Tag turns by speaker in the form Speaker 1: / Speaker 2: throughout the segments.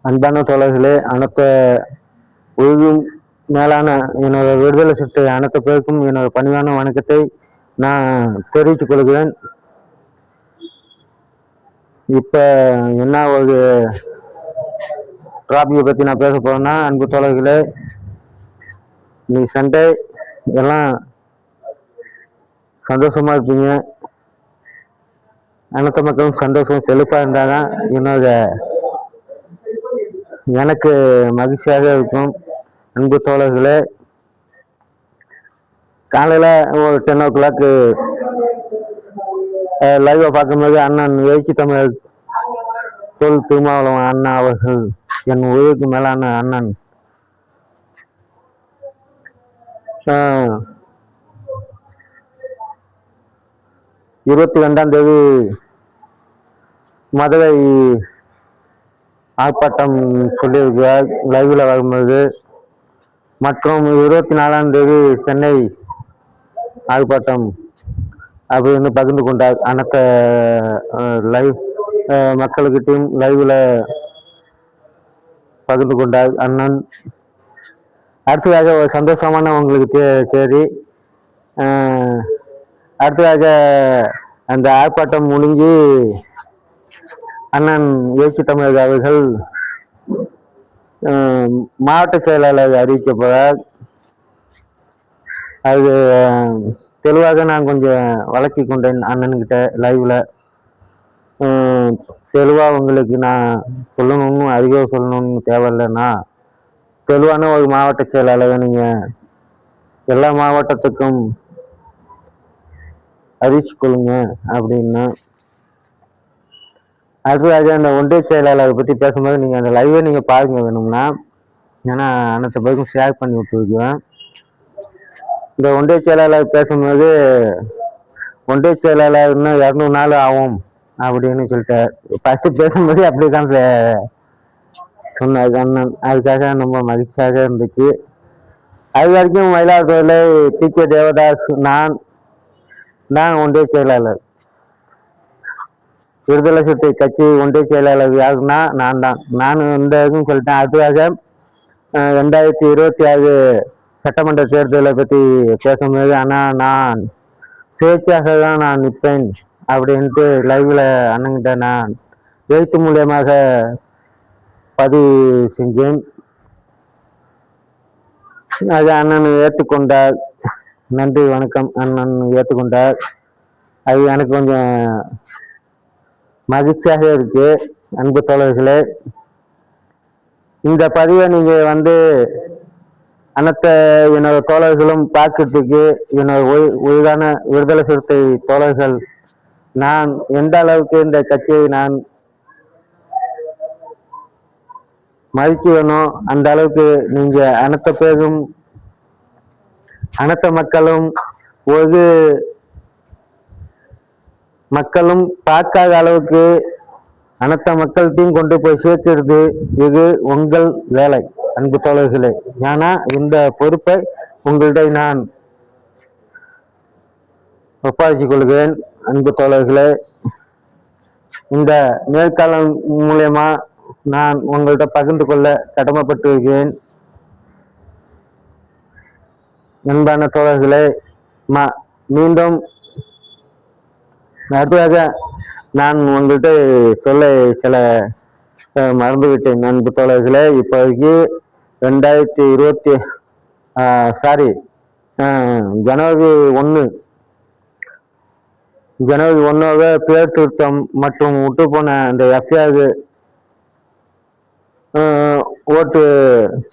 Speaker 1: அன்பான தோழர்களே, அனைத்த உயிரும் மேலான என்னோட விடுதலை சிறுத்தை அனைத்து பேருக்கும் என்னோட பணிவான வணக்கத்தை நான் தெரிவித்துக் கொள்கிறேன். இப்ப என்ன ஒரு டிராபிக்கை பத்தி நான் பேச போறேன்னா, அன்பு தோழர்களே, இன்னைக்கு சண்டே எல்லாம் சந்தோஷமா இருப்பீங்க. அனைத்து மக்களும் சந்தோஷம் செழிப்பா இருந்தாதான் எனக்கு மகிழ்ச்சியாக இருக்கும். அன்பு தோழர்களே, காலையில ஒரு 10 o'clock லைவ பார்க்கும்போது அண்ணன் எழுச்சி தமிழர் தொல் திருமாவளவன் அண்ணா அவர்கள், என் உயிருக்கு மேலான அண்ணன், 22ஆம் தேதி மதுரை ஆர்ப்பாட்டம் சொல்லியிருக்கிறார் லைவ்ல வரும்போது. மற்றும் 24ஆம் தேதி சென்னை ஆர்ப்பாட்டம் அப்படின்னு பகிர்ந்து கொண்டார். அனைத்த லைவ் மக்களுக்கிட்டையும் லைவ்ல பகிர்ந்து கொண்டார் அண்ணன். அடுத்ததாக ஒரு சந்தோஷமான உங்களுக்கு சரி, அடுத்ததாக அந்த ஆர்ப்பாட்டம் முடிஞ்சு அண்ணன் எழுச்சி தமிழர் அவர்கள் மாவட்ட செயலாளர் அறிவிக்கப்படுறார். அது தெளிவாக நான் கொஞ்சம் வழக்கி கொண்டேன் அண்ணன்கிட்ட லைவ்ல. தெளிவா உங்களுக்கு நான் சொல்லணும்னு அதிகம் சொல்லணும்னு தேவையில்லைன்னா, தெளிவான ஒரு மாவட்ட செயலாளரை நீங்க எல்லா மாவட்டத்துக்கும் அறிவிச்சு கொள்ளுங்க அப்படின்னா. அடுத்ததாக அந்த ஒன்றிய செயலாளரை பற்றி பேசும்போது நீங்கள் அந்த லைவை நீங்கள் பாருங்க வேணும்னா, ஏன்னா அனைத்து பேருக்கும் ஷேர் பண்ணி விட்டுருக்கேன். இந்த ஒன்றிய செயலாளர் பேசும்போது, ஒன்றிய செயலாளர் இன்னும் 200 நாள் ஆகும் அப்படின்னு சொல்லிட்டு ஃபர்ஸ்ட் பேசும்போது அப்படிதான் சொன்னார் அண்ணன். அதுக்காக ரொம்ப மகிழ்ச்சியாக இருந்துச்சு. அது வரைக்கும் மயிலாடுதுறையில TK தேவதாஸ் நான் ஒன்றிய செயலாளர், விடுதலை சிறுத்தை கட்சி ஒன்றிய செயலாளர் யாருன்னா நான் இந்த இதுவும் சொல்லிட்டேன். அடுத்ததாக 2026 சட்டமன்ற தேர்தலை பற்றி பேசும்போது, ஆனால் நான் சுயேட்சையாக தான் நான் நிற்பேன் அப்படின்ட்டு லைவ்ல அண்ணங்கிட்ட நான் எழுத்து மூலியமாக பதிவு செஞ்சேன். அது அண்ணன் ஏற்றுக்கொண்டார். நன்றி, வணக்கம். அண்ணன் ஏற்றுக்கொண்டார். அது எனக்கு கொஞ்சம் மகிழ்ச்சியாக இருக்கு. அன்பு தோழர்களே, இந்த பதிவை நீங்க அனைத்த என்னோட தோழர்களும் பார்க்கறதுக்கு, என்னோட உயிரான விடுதலை சிறுத்தை தோழர்கள் நான் எந்த அளவுக்கு இந்த கட்சியை நான் மதிக்க வேணும், அந்த அளவுக்கு நீங்க அனைத்த பேரும் அனைத்த மக்களும் பார்க்காத அளவுக்கு அனைத்த மக்கள்கிட்டையும் கொண்டு போய் சேர்க்கிறது இது உங்கள் வேலை அன்பு தோழர்களே. ஏன்னா இந்த பொறுப்பை உங்கள்கிட்ட நான் ஒப்படைத்துக் கொள்கிறேன். அன்பு தோழர்களே, இந்த நேர்காணல் மூலயமா நான் உங்கள்கிட்ட பகிர்ந்து கொள்ள கடமைப்பட்டு இருக்கிறேன். அன்பான தோழர்களே, மீண்டும் அடுத்ததாக நான் உங்கள்கிட்ட சொல்ல சில மறந்துவிட்டேன். அன்பு தோழர்களே, இப்போதைக்கு 2020 ஜனவரி 1 பேர் திருத்தம் மற்றும் விட்டு போன அந்த FIR ஓட்டு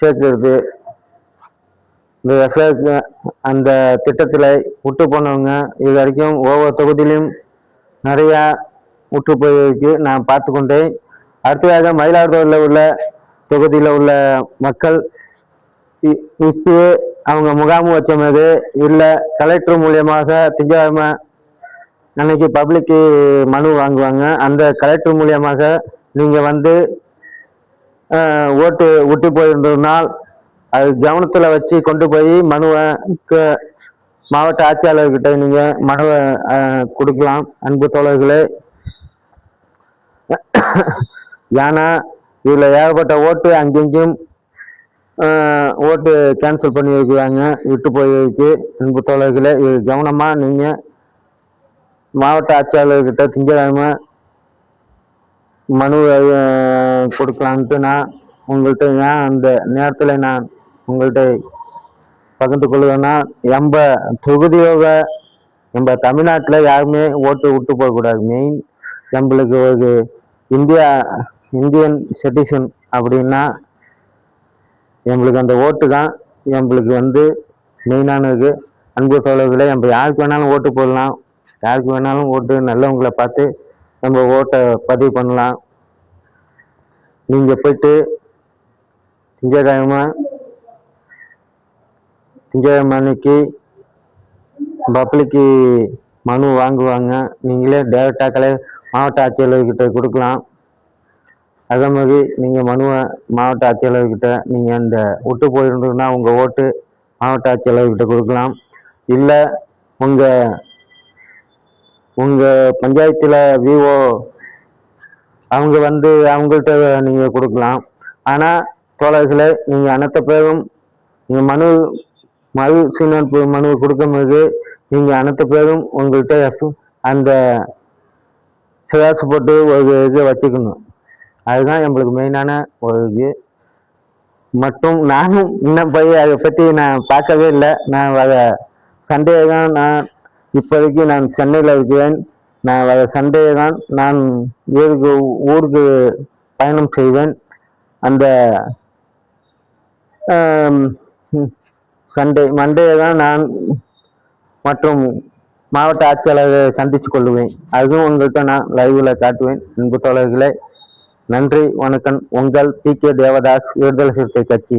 Speaker 1: சேர்க்கிறது. இந்த FIR அந்த திட்டத்தில் விட்டு போனவங்க இது வரைக்கும் ஒவ்வொரு தொகுதியிலும் நிறையா விட்டு போயிருக்கு, நான் பார்த்து கொண்டேன். அடுத்ததாக மயிலாடுதுறையில் உள்ள தொகுதியில் உள்ள மக்கள் இப்பயே அவங்க முகாம் வச்சது இல்லை, கலெக்டர் மூலியமாக திங்கட்கிழமை அன்னைக்கு பப்ளிக்கு மனு வாங்குவாங்க. அந்த கலெக்டர் மூலியமாக நீங்கள் ஓட்டு விட்டு போயிருந்ததுனால் அது கவனத்தில் வச்சு கொண்டு போய் மனுவை மாவட்ட ஆட்சியாளர்கிட்ட நீங்கள் மனுவை கொடுக்கலாம். அன்பு தோழர்களே, ஏன்னா இதில் ஏகப்பட்ட ஓட்டு அங்கெங்கேயும் ஓட்டு கேன்சல் பண்ணி வைக்கிறாங்க, விட்டு போயிருக்கு. அன்பு தோழர்களே, இது கவனமாக நீங்கள் மாவட்ட ஆட்சியாளர்கிட்ட திங்கட்கிழமை மனு கொடுக்கலான்ட்டு நான் உங்கள்கிட்ட ஏன் அந்த நேரத்தில் நான் உங்கள்கிட்ட பகிர்ந்து கொள்வேன்னா, எம்ப தொகுதியோக நம்ம தமிழ்நாட்டில் யாருமே ஓட்டு விட்டு போகக்கூடாது. மெயின் நம்மளுக்கு ஒரு இந்தியன் சிட்டிசன் அப்படின்னா நம்மளுக்கு அந்த ஓட்டு தான் நம்மளுக்கு மெயினானது. அன்பு தோழர்களே, நம்ம யாருக்கு வேணாலும் ஓட்டு போடலாம், யாருக்கு வேணாலும் ஓட்டு நல்லவங்களை பார்த்து நம்ம ஓட்டை பதிவு பண்ணலாம். நீங்கள் போயிட்டு திங்கட்கிழமை அன்னைக்கு பப்ளிக்கு மனு வாங்குவாங்க. நீங்களே டேரெக்டாக மாவட்ட ஆட்சியாளர்கிட்ட கொடுக்கலாம். அதே மாதிரி நீங்கள் மனுவை மாவட்ட ஆட்சியாளர்கிட்ட நீங்கள் அந்த விட்டு போயிருந்ததுன்னா உங்கள் ஓட்டு மாவட்ட ஆட்சியாளர்கிட்ட கொடுக்கலாம். இல்லை உங்கள் பஞ்சாயத்தில் விஓ அவங்க அவங்கள்ட்ட நீங்கள் கொடுக்கலாம். ஆனால் தோழர்களே, நீங்கள் அனைத்து பேரும் நீங்கள் மறு சீனப்பு மனு கொடுக்கும்போது நீங்கள் அனைத்து பேரும் உங்கள்கிட்ட அந்த சிராசு போட்டு ஒரு இதை வச்சுக்கணும். அதுதான் நம்மளுக்கு மெயினான ஒரு இது. மற்றும் நானும் இன்னும் போய் அதை பற்றி நான் பார்க்கவே இல்லை. நான் வர சண்டே தான் இப்போதைக்கு நான் சென்னையில் இருக்கிறேன். நான் வர சண்டே தான் நான் ஊருக்கு பயணம் செய்வேன். அந்த மண்டே தான் நான் மற்றும் மாவட்ட ஆட்சியாளரை சந்தித்து கொள்ளுவேன். அதுவும் உங்கள்கிட்ட நான் லைவில் காட்டுவேன். அன்பு தோழர்களே, நன்றி, வணக்கம். உங்கள் PK தேவதாஸ், விடுதலை சிறுத்தை கட்சி.